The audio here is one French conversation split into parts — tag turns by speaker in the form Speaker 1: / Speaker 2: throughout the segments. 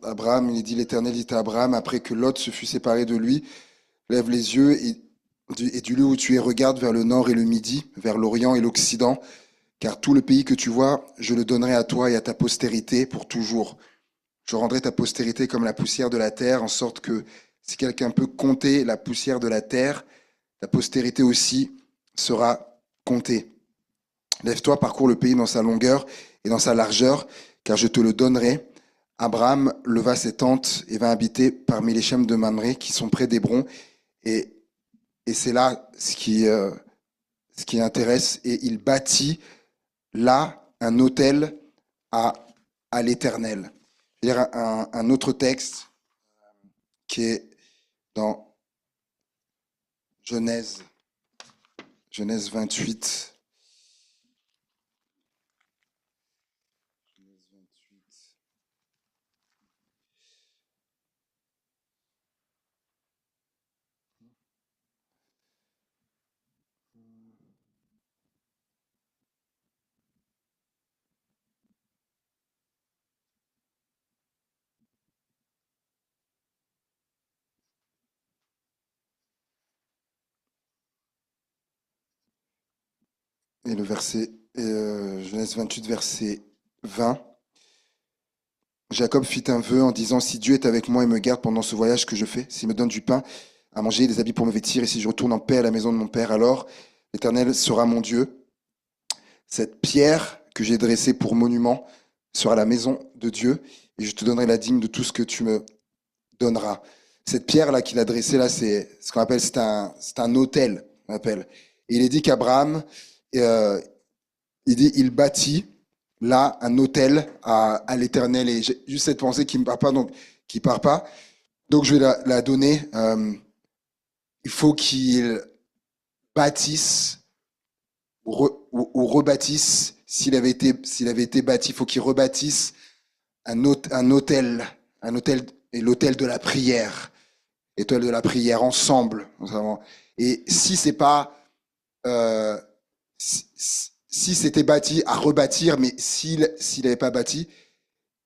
Speaker 1: Abraham, il dit, l'Éternel dit à Abraham, après que Lot se fut séparé de lui, lève les yeux et du lieu où tu es, regarde vers le nord et le midi, vers l'orient et l'occident, car tout le pays que tu vois, je le donnerai à toi et à ta postérité pour toujours. Je rendrai ta postérité comme la poussière de la terre, en sorte que si quelqu'un peut compter la poussière de la terre, ta postérité aussi sera comptée. Lève-toi, parcours le pays dans sa longueur et dans sa largeur, car je te le donnerai. Abraham leva ses tentes et vint habiter parmi les chemins de Mamré qui sont près d'Hébron. Et, et c'est là ce qui intéresse. Et il bâtit là un autel à, à l'Éternel. Je vais lire un autre texte qui est dans Genèse, Genèse 28. Et le verset, Genèse 28, verset 20. Jacob fit un vœu en disant, si Dieu est avec moi et me garde pendant ce voyage que je fais, s'il me donne du pain à manger, des habits pour me vêtir, et si je retourne en paix à la maison de mon père, alors l'Éternel sera mon Dieu. Cette pierre que j'ai dressée pour monument sera la maison de Dieu, et je te donnerai la dîme de tout ce que tu me donneras. Cette pierre-là qu'il a dressée, là, c'est ce qu'on appelle, c'est un autel, on appelle. Et il est dit qu'Abraham, euh, il bâtit là un autel à l'Éternel. Et j'ai juste cette pensée qui me part pas, donc qui part pas. Donc je vais la donner. Il faut qu'il bâtisse ou rebâtisse. S'il avait été bâti, il faut qu'il rebâtisse un autel, un autel et l'autel de la prière, l'autel de la prière ensemble. Et si c'est pas si c'était bâti, à rebâtir, mais s'il n'avait pas bâti,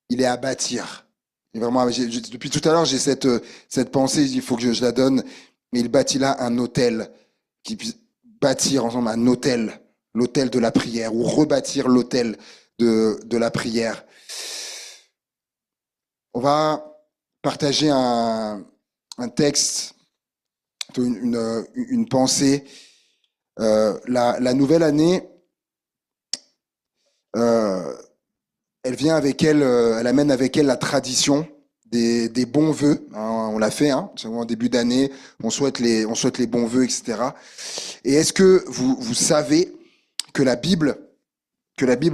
Speaker 1: il est à bâtir. Et vraiment, depuis tout à l'heure, j'ai cette pensée, il faut que je la donne, mais il bâtit là un autel, qui puisse bâtir ensemble un autel, l'autel de la prière, ou rebâtir l'autel de la prière. On va partager un texte, une pensée. La nouvelle année, euh, elle vient avec elle, elle amène avec elle la tradition des bons vœux. Hein, on l'a fait, hein, en début d'année, on souhaite les bons vœux, etc. Et est-ce que vous savez que que la Bible,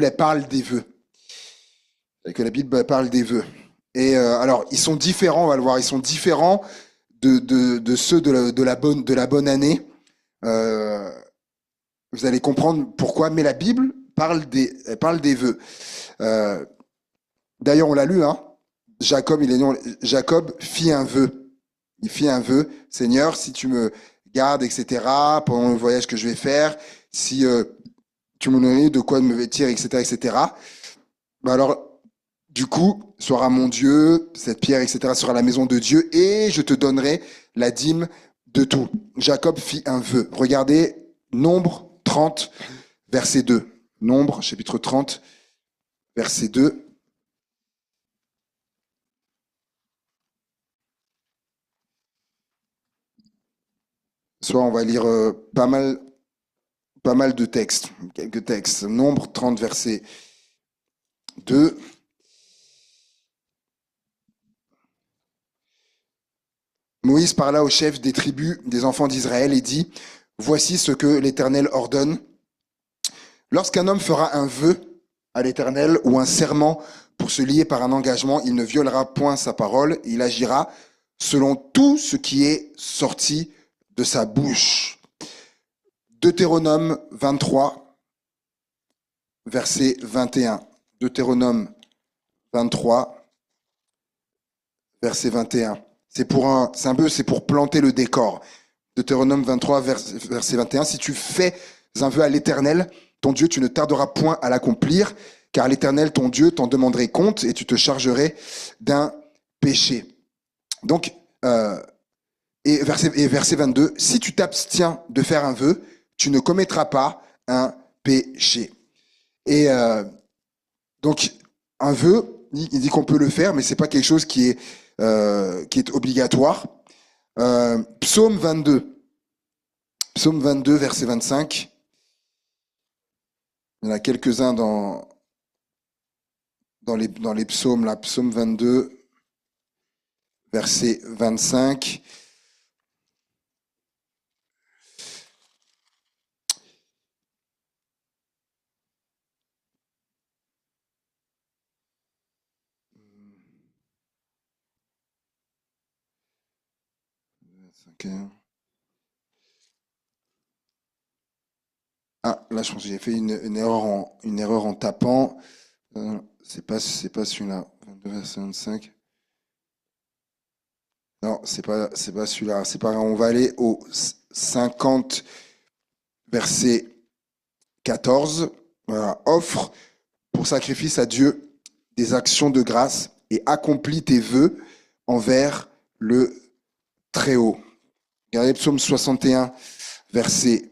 Speaker 1: elle parle des vœux, que la Bible elle parle des vœux. Et alors, ils sont différents, on va le voir, ils sont différents de ceux de la bonne année. Euh, vous allez comprendre pourquoi, mais la Bible elle parle des vœux. Euh, D'ailleurs, on l'a lu, hein. Jacob fit un vœu. Il fit un vœu. Seigneur, si tu me gardes, etc., pendant le voyage que je vais faire, si tu me donnes de quoi me vêtir, etc., etc., bah alors, du coup, sera mon Dieu, cette pierre, etc., sera la maison de Dieu, et je te donnerai la dîme de tout. Jacob fit un vœu. Regardez, Nombre 30, verset 2. Nombre, chapitre 30, verset 2. Soit on va lire pas mal de textes, quelques textes. Nombre 30, verset 2. Moïse parla au chef des tribus des enfants d'Israël et dit, voici ce que l'Éternel ordonne. Lorsqu'un homme fera un vœu à l'Éternel ou un serment pour se lier par un engagement, il ne violera point sa parole, il agira selon tout ce qui est sorti de sa bouche. Deutéronome 23, verset 21. Deutéronome 23, verset 21. C'est pour planter le décor. Deutéronome 23, verset 21. Si tu fais un vœu à l'Éternel, ton Dieu, tu ne tarderas point à l'accomplir, car l'Éternel, ton Dieu, t'en demanderait compte et tu te chargerais d'un péché. Donc, verset 22, si tu t'abstiens de faire un vœu, tu ne commettras pas un péché. Et donc, un vœu, il dit qu'on peut le faire, mais c'est pas quelque chose qui est obligatoire. Psaume 22. Psaume 22, verset 25. Il y en a quelques-uns dans les psaumes, là. Psaume 22, verset 25. Ah, là, je pense que j'ai fait une erreur en tapant. C'est pas celui-là. 22, verset 25. Non, c'est pas celui-là. C'est pas grave. On va aller au 50, verset 14. Voilà. Offre pour sacrifice à Dieu des actions de grâce et accomplis tes vœux envers le Très-Haut. Regardez Psaume 61, verset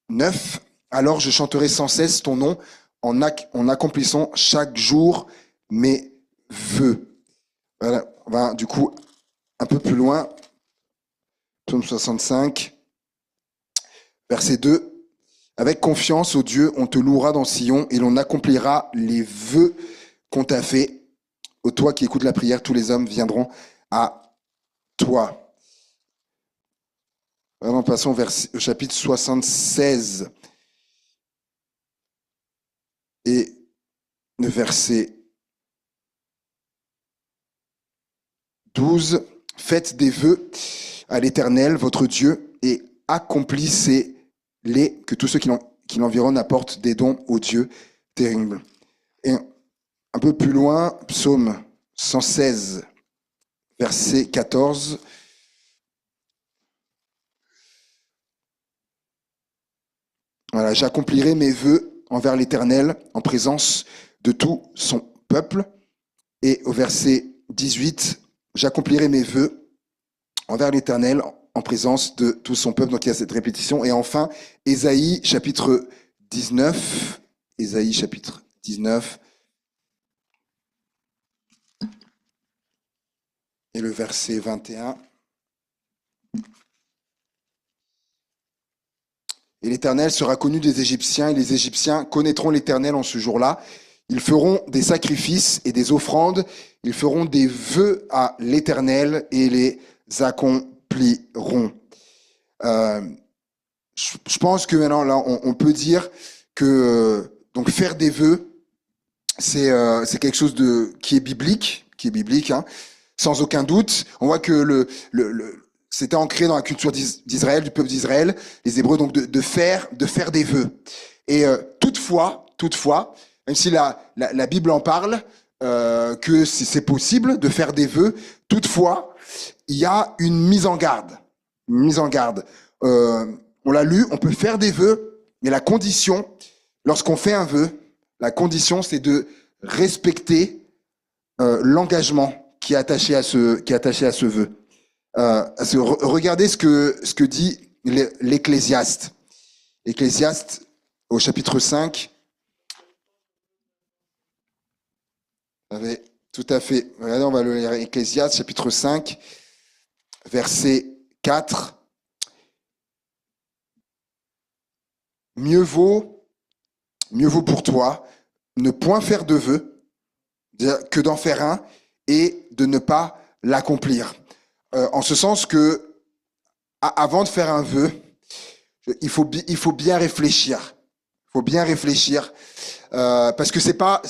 Speaker 1: 9. Alors je chanterai sans cesse ton nom en accomplissant chaque jour mes vœux. Voilà. On va du coup un peu plus loin. Psaume 65, verset 2. Avec confiance au Dieu, on te louera dans Sion et l'on accomplira les vœux qu'on t'a fait. Ô toi qui écoutes la prière, tous les hommes viendront à toi. Vraiment, passons au chapitre 76 et le verset 12. Faites des vœux à l'Éternel, votre Dieu, et accomplissez-les, que tous ceux qui l'environnent apportent des dons au Dieu terrible. Et un peu plus loin, psaume 116, verset 14. Voilà, j'accomplirai mes vœux envers l'Éternel en présence de tout son peuple. Et au verset 18, j'accomplirai mes vœux envers l'Éternel en présence de tout son peuple. Donc il y a cette répétition. Et enfin, Ésaïe chapitre 19. Ésaïe chapitre 19. Et le verset 21. Et l'Éternel sera connu des Égyptiens, et les Égyptiens connaîtront l'Éternel en ce jour-là. Ils feront des sacrifices et des offrandes, ils feront des vœux à l'Éternel et les accompliront. Euh, je pense que maintenant, là, on peut dire que donc faire des vœux, c'est quelque chose qui est biblique, hein, sans aucun doute. On voit que c'était ancré dans la culture d'Israël, du peuple d'Israël, les Hébreux, donc de faire des vœux. Et toutefois, même si la Bible en parle, que c'est possible de faire des vœux, toutefois, il y a une mise en garde. Une mise en garde. On l'a lu, on peut faire des vœux, mais la condition, lorsqu'on fait un vœu, la condition, c'est de respecter l'engagement qui est attaché à ce vœu. Regardez ce que dit l'Ecclésiaste. Ecclésiaste, au chapitre 5. Tout à fait. Regardez, on va le lire. Ecclésiaste, chapitre 5, verset 4. Mieux vaut pour toi ne point faire de vœu que d'en faire un et de ne pas l'accomplir. En ce sens que, avant de faire un vœu, il faut bien réfléchir. Il faut bien réfléchir parce que c'est pas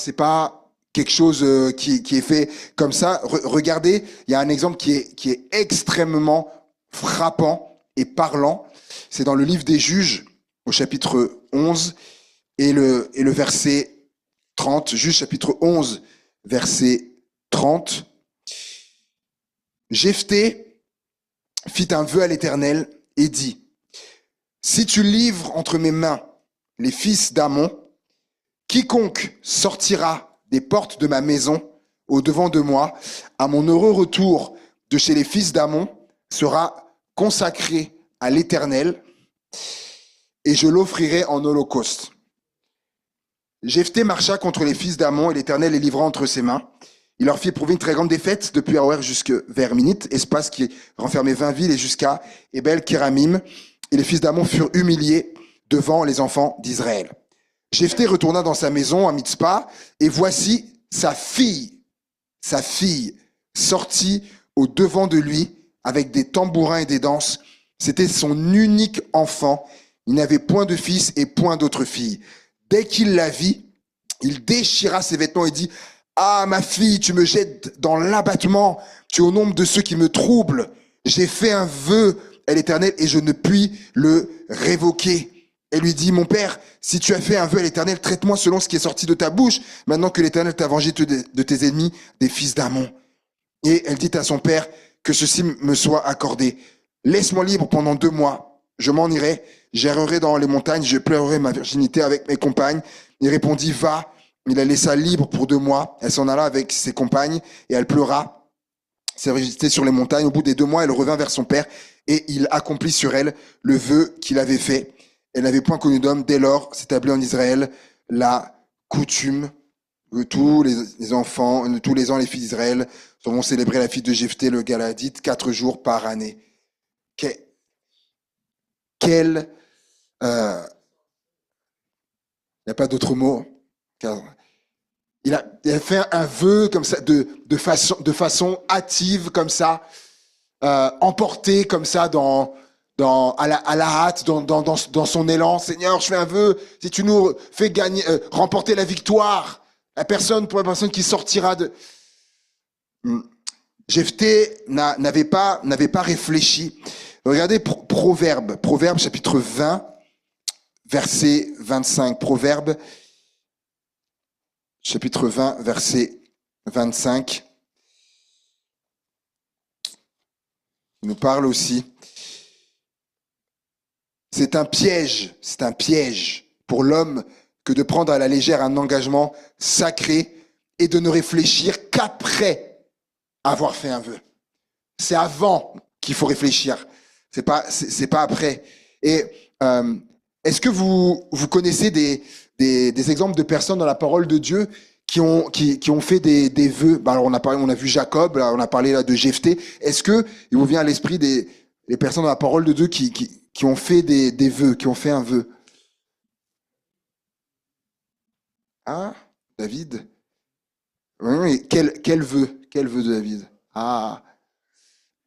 Speaker 1: quelque chose qui est fait comme ça. Regardez, il y a un exemple qui est extrêmement frappant et parlant. C'est dans le livre des Juges, au chapitre 11 et le verset 30. Juges chapitre 11, verset 30. Jephthé fit un vœu à l'Éternel et dit: si tu livres entre mes mains les fils d'Amon, quiconque sortira des portes de ma maison au devant de moi, à mon heureux retour de chez les fils d'Amon, sera consacré à l'Éternel, et je l'offrirai en holocauste. Jephthé marcha contre les fils d'Amon, et l'Éternel les livra entre ses mains. Il leur fit éprouver une très grande défaite depuis Aroër jusque vers Minit, espace qui renfermait 20 villes, et jusqu'à Ebel Kéramim. Et les fils d'Amon furent humiliés devant les enfants d'Israël. Jephthé retourna dans sa maison à Mitzpah, et voici sa fille, sortit au devant de lui avec des tambourins et des danses. C'était son unique enfant. Il n'avait point de fils et point d'autre fille. Dès qu'il la vit, il déchira ses vêtements et dit: Ah, ma fille, tu me jettes dans l'abattement. Tu es au nombre de ceux qui me troublent. J'ai fait un vœu à l'Éternel et je ne puis le révoquer. Elle lui dit: Mon père, si tu as fait un vœu à l'Éternel, traite-moi selon ce qui est sorti de ta bouche, maintenant que l'Éternel t'a vengé de tes ennemis, des fils d'Amon. Et elle dit à son père: Que ceci me soit accordé. Laisse-moi libre pendant 2 mois. Je m'en irai, j'errerai dans les montagnes, je pleurerai ma virginité avec mes compagnes. Il répondit: Va. Il la laissa libre pour 2 mois. Elle s'en alla avec ses compagnes et elle pleura sa virginité sur les montagnes. Au bout des 2 mois, elle revint vers son père et il accomplit sur elle le vœu qu'il avait fait. Elle n'avait point connu d'homme. Dès lors s'établit en Israël la coutume que tous les enfants, tous les ans, les filles d'Israël vont célébrer la fête de Jephthé le Galadite 4 jours par année. Quel, il n'y a pas d'autre mot. Il a fait un vœu comme ça, de façon hâtive, comme ça, emporté comme ça à la hâte, dans son élan. Seigneur, je fais un vœu, si tu nous fais gagner, remporter la victoire, pour la personne qui sortira de... Jephthé n'avait pas réfléchi. Regardez Proverbe chapitre 20, verset 25. Proverbe chapitre 20, verset 25. Il nous parle aussi. C'est un piège pour l'homme que de prendre à la légère un engagement sacré et de ne réfléchir qu'après avoir fait un vœu. C'est avant qu'il faut réfléchir. C'est pas après. Et est-ce que vous connaissez des exemples de personnes dans la parole de Dieu qui ont fait des vœux? Alors on a vu Jacob, là, on a parlé là de Jephthé. Est-ce que il vous vient à l'esprit des personnes dans la parole de Dieu qui ont fait des vœux, qui ont fait un vœu? Ah, David. Oui, quel vœu de David? Ah,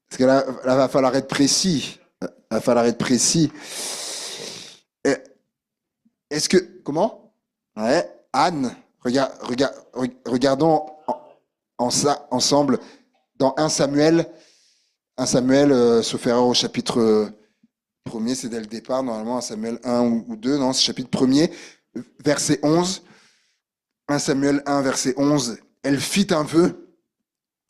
Speaker 1: parce que là, va falloir être précis. Est-ce que... Comment? Ouais, Anne, regardons ça ensemble dans 1 Samuel, sauf erreur au chapitre 1er, c'est dès le départ, normalement 1 Samuel 1 ou 2, non, c'est chapitre 1er, verset 11. 1 Samuel 1, verset 11. Elle fit un vœu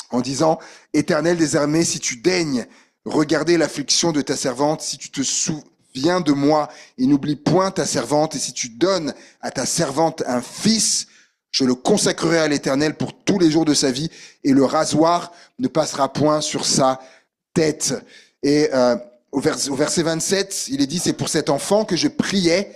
Speaker 1: en disant: Éternel des armées, si tu daignes regarder l'affliction de ta servante, si tu te souviens de moi et n'oublie point ta servante, et si tu donnes à ta servante un fils, je le consacrerai à l'Éternel pour tous les jours de sa vie, et le rasoir ne passera point sur sa tête. Et au verset 27, il est dit: c'est pour cet enfant que je priais,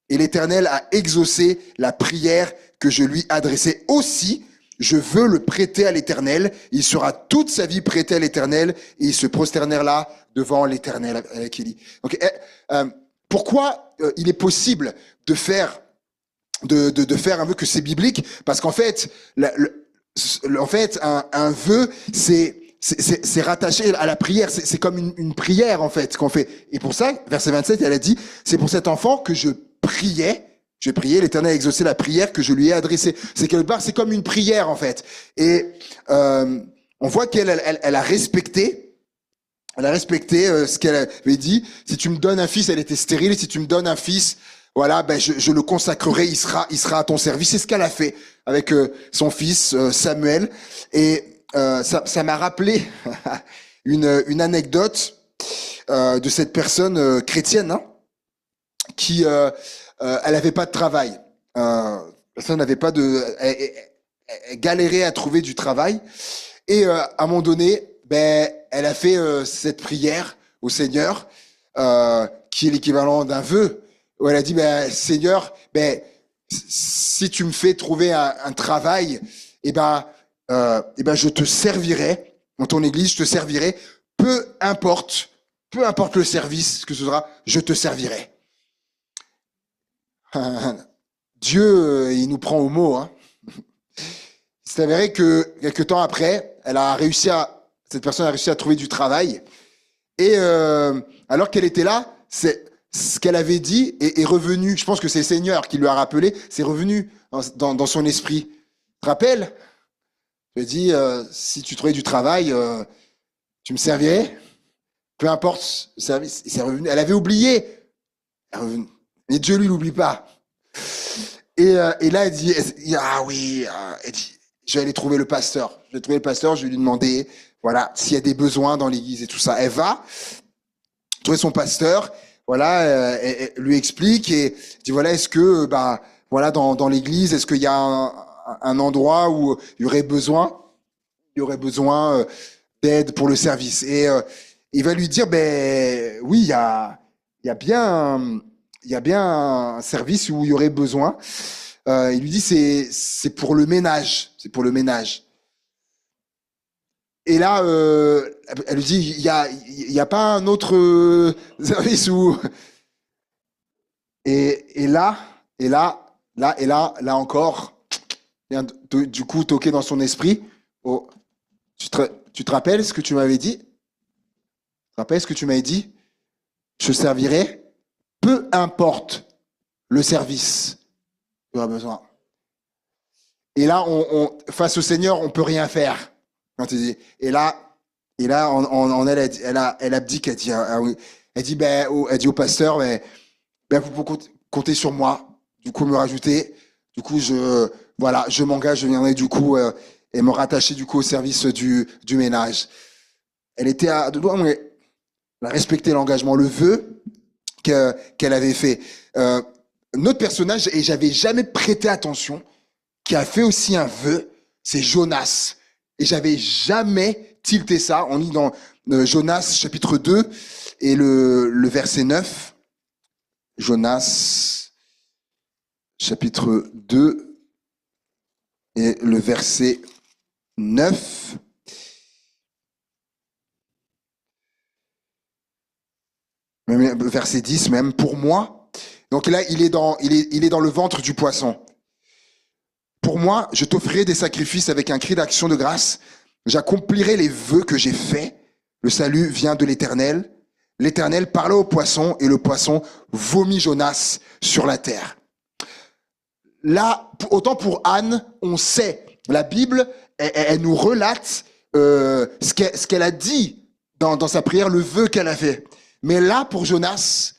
Speaker 1: et l'Éternel a exaucé la prière que je lui adressais. Aussi, je veux le prêter à l'Éternel. Il sera toute sa vie prêté à l'Éternel, et il se prosternera devant l'Éternel, avec Élie. Donc, pourquoi il est possible de faire un vœu, que c'est biblique? Parce qu'en fait, un vœu, c'est rattaché à la prière. C'est comme une prière, en fait, qu'on fait. Et pour ça, verset 27, elle a dit: c'est pour cet enfant que je priais, l'Éternel a exaucé la prière que je lui ai adressée. C'est quelque part, c'est comme une prière, en fait. Et on voit qu'elle a respecté ce qu'elle avait dit. Si tu me donnes un fils, elle était stérile. Si tu me donnes un fils, voilà, ben je le consacrerai, il sera à ton service. C'est ce qu'elle a fait avec son fils Samuel. Et ça m'a rappelé une anecdote de cette personne chrétienne, hein, qui, elle n'avait pas de travail. Personne n'avait pas de, elle galérait à trouver du travail. Et à un moment donné, ben, elle a fait cette prière au Seigneur, qui est l'équivalent d'un vœu, où elle a dit, ben, Seigneur, ben, si tu me fais trouver un travail, eh ben, je te servirai dans ton église, je te servirai, peu importe le service que ce sera, je te servirai. Dieu, il nous prend au mot, hein. Il s'est avéré que quelques temps après, cette personne a réussi à trouver du travail. Et alors qu'elle était là, ce qu'elle avait dit est revenu. Je pense que c'est le Seigneur qui lui a rappelé. C'est revenu dans son esprit. Tu te rappelles? Je lui ai dit, si tu trouvais du travail, tu me servirais. Peu importe le service. Et c'est revenu. Elle avait oublié. Elle est revenue. Mais Dieu, lui, l'oublie pas. Et là, elle dit, ah oui, elle dit, je vais aller trouver le pasteur. Je vais trouver le pasteur, je vais lui demander, voilà, s'il y a des besoins dans l'église et tout ça. Elle va trouver son pasteur, voilà, elle lui explique et dit, voilà, est-ce que, bah, voilà, dans l'église, est-ce qu'il y a un endroit où il y aurait besoin d'aide pour le service? Et il va lui dire, ben oui, il y a bien un service où il y aurait besoin. Il lui dit, c'est pour le ménage, c'est pour le ménage. Et là, elle lui dit, il y a pas un autre service où... Là encore, vient du coup toquer dans son esprit. Oh, tu te rappelles ce que tu m'avais dit? Tu te rappelles ce que tu m'avais dit? Je servirai, peu importe le service tu auras besoin. Et là, face au Seigneur, on peut rien faire. Quand il dit, et là, elle abdique, elle dit, ah oui. Elle dit au pasteur, vous pouvez compter sur moi. Du coup, me rajouter. Du coup, voilà, je m'engage, je viendrai du coup et me rattacher du coup au service du ménage. Elle était à deux doigts, mais elle a respecté l'engagement, le vœu qu'elle avait fait. Notre personnage, et j'avais jamais prêté attention, qui a fait aussi un vœu, c'est Jonas. Et j'avais jamais tilté ça. On lit dans Jonas chapitre 2 et le verset 9. Jonas chapitre 2 et le verset 9. Même, verset 10 même, pour moi. Donc là, il est dans le ventre du poisson. Pour moi, je t'offrirai des sacrifices avec un cri d'action de grâce. J'accomplirai les vœux que j'ai faits. Le salut vient de l'Éternel. L'Éternel parla au poisson et le poisson vomit Jonas sur la terre. Là, autant pour Anne, on sait, la Bible, elle nous relate ce qu'elle a dit dans sa prière, le vœu qu'elle a fait. Mais là, pour Jonas,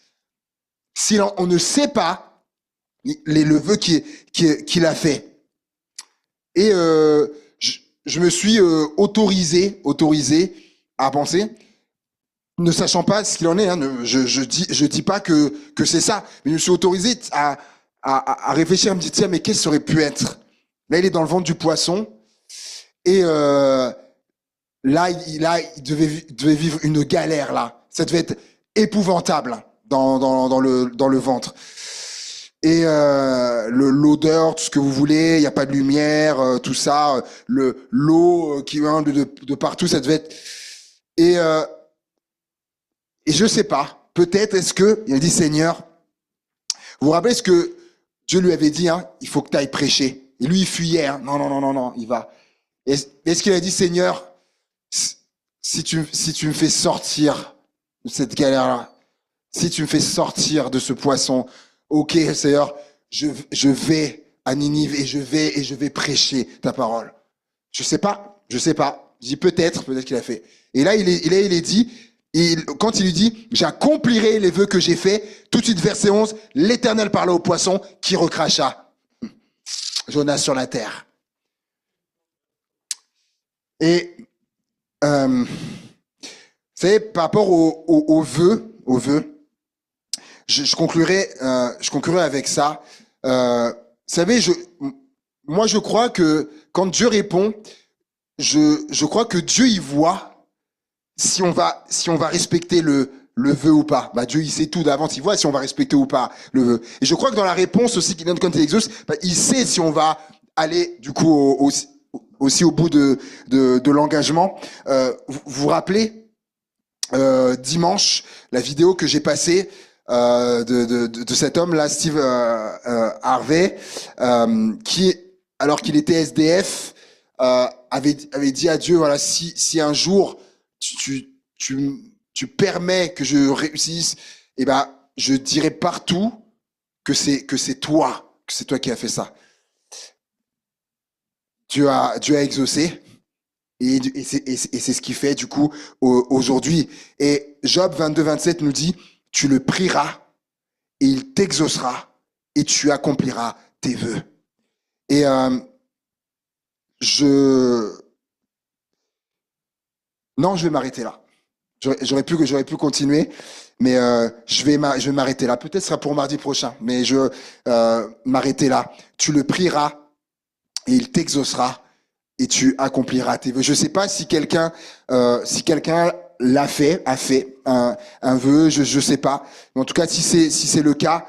Speaker 1: si on ne sait pas le vœu qu'il a fait. Et je me suis autorisé à penser, ne sachant pas ce qu'il en est. Hein, je dis pas que c'est ça, mais je me suis autorisé à réfléchir, à me dire tiens, mais qu'est-ce que ça aurait pu être? Là, il est dans le ventre du poisson et là, il devait vivre une galère là. Ça devait être épouvantable dans le ventre. Et l'odeur, tout ce que vous voulez, il n'y a pas de lumière, tout ça, l'eau qui vient de partout, ça devait être... Et je sais pas, peut-être est-ce que, il a dit Seigneur, vous vous rappelez ce que Dieu lui avait dit, hein, il faut que tu ailles prêcher. Et lui, il fuyait, hein, non, il va. Est-ce qu'il a dit Seigneur, si tu me fais sortir de cette galère-là, si tu me fais sortir de ce poisson, ok, Seigneur, je vais à Ninive et je vais prêcher ta parole. Je sais pas. Je dis peut-être qu'il a fait. Et là, il est dit, quand il lui dit, j'accomplirai les vœux que j'ai faits, tout de suite, verset 11, l'Éternel parla au poisson qui recracha Jonas sur la terre. Et, vous savez, par rapport aux vœux, je conclurai avec ça. Vous savez, moi, je crois que quand Dieu répond, je crois que Dieu y voit si on va respecter le vœu ou pas. Bah, Dieu, il sait tout d'avance, il voit si on va respecter ou pas le vœu. Et je crois que dans la réponse aussi qu'il donne quand il exauce, bah, il sait si on va aller, du coup, aussi au bout de l'engagement. Vous vous rappelez, dimanche, la vidéo que j'ai passée de cet homme-là, Steve Harvey, qui, alors qu'il était SDF, avait dit à Dieu, voilà, si un jour tu permets que je réussisse, eh ben, je dirai partout que c'est toi, qui as fait ça. Dieu a exaucé. Et c'est ce qu'il fait du coup aujourd'hui. Et Job 22-27 nous dit, tu le prieras et il t'exaucera et tu accompliras tes vœux. Et non, je vais m'arrêter là. J'aurais pu continuer, mais je vais m'arrêter là. Peut-être ce sera pour mardi prochain, mais je m'arrêter là. Tu le prieras et il t'exaucera et tu accompliras tes vœux. Je sais pas si quelqu'un a fait un vœu, je sais pas. Mais en tout cas, si c'est le cas,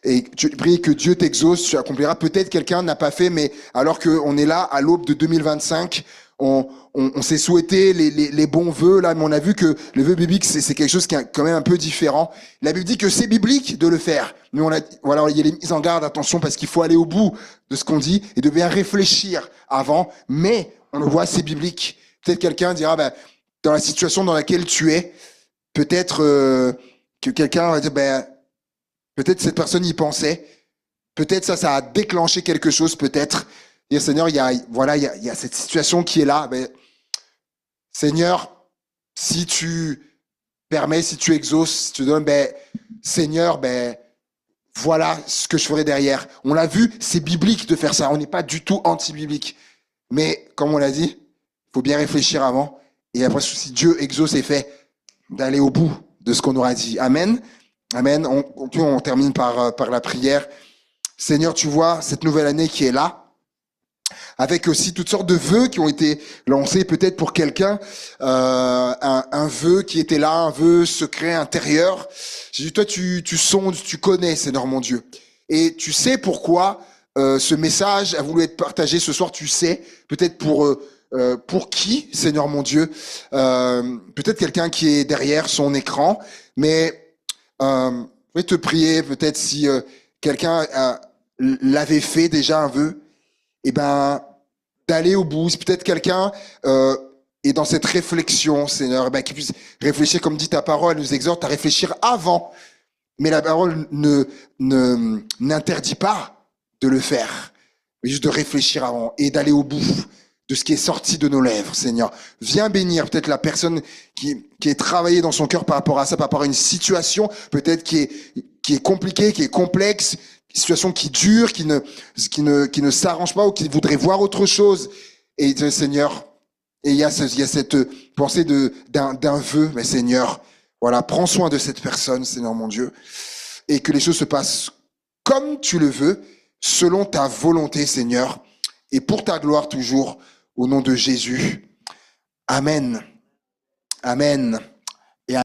Speaker 1: et tu pries que Dieu t'exauce, tu accompliras. Peut-être quelqu'un n'a pas fait, mais alors qu'on est là à l'aube de 2025, on s'est souhaité les bons vœux là, mais on a vu que le vœu biblique c'est quelque chose qui est quand même un peu différent. La Bible dit que c'est biblique de le faire, mais voilà, il y a les mises en garde, attention, parce qu'il faut aller au bout de ce qu'on dit et de bien réfléchir avant. Mais on le voit, c'est biblique. Peut-être quelqu'un dira, ben, dans la situation dans laquelle tu es, peut-être que quelqu'un va dire, ben, peut-être cette personne y pensait, peut-être ça a déclenché quelque chose, peut-être. Dire, Seigneur, il y a cette situation qui est là. Mais, Seigneur, si tu permets, si tu exauces, si tu donnes, ben, Seigneur, ben, voilà ce que je ferai derrière. On l'a vu, c'est biblique de faire ça. On n'est pas du tout anti-biblique. Mais, comme on l'a dit, il faut bien réfléchir avant. Et après, si Dieu exauce et fait, d'aller au bout de ce qu'on aura dit. Amen. Amen. On termine par la prière. Seigneur, tu vois cette nouvelle année qui est là, avec aussi toutes sortes de vœux qui ont été lancés peut-être pour quelqu'un, un vœu qui était là, un vœu secret intérieur. J'ai dit, toi, tu sondes, tu connais, Seigneur mon Dieu. Et tu sais pourquoi ce message a voulu être partagé ce soir, tu sais, peut-être pour qui, Seigneur mon Dieu, peut-être quelqu'un qui est derrière son écran, mais je vais te prier, peut-être si quelqu'un l'avait fait déjà un vœu, eh ben, d'aller au bout. Si peut-être quelqu'un est dans cette réflexion, Seigneur, eh ben, qu'il puisse réfléchir, comme dit ta parole, elle nous exhorte à réfléchir avant. Mais la parole n'interdit pas de le faire, mais juste de réfléchir avant et d'aller au bout de ce qui est sorti de nos lèvres, Seigneur. Viens bénir peut-être la personne qui est travaillée dans son cœur par rapport à ça, par rapport à une situation peut-être qui est compliquée, qui est complexe, une situation qui dure, qui ne s'arrange pas ou qui voudrait voir autre chose. Et Seigneur, et il y a cette pensée d'un vœu, mais Seigneur, voilà, prends soin de cette personne, Seigneur mon Dieu, et que les choses se passent comme tu le veux, selon ta volonté, Seigneur, et pour ta gloire toujours, au nom de Jésus. Amen. Amen.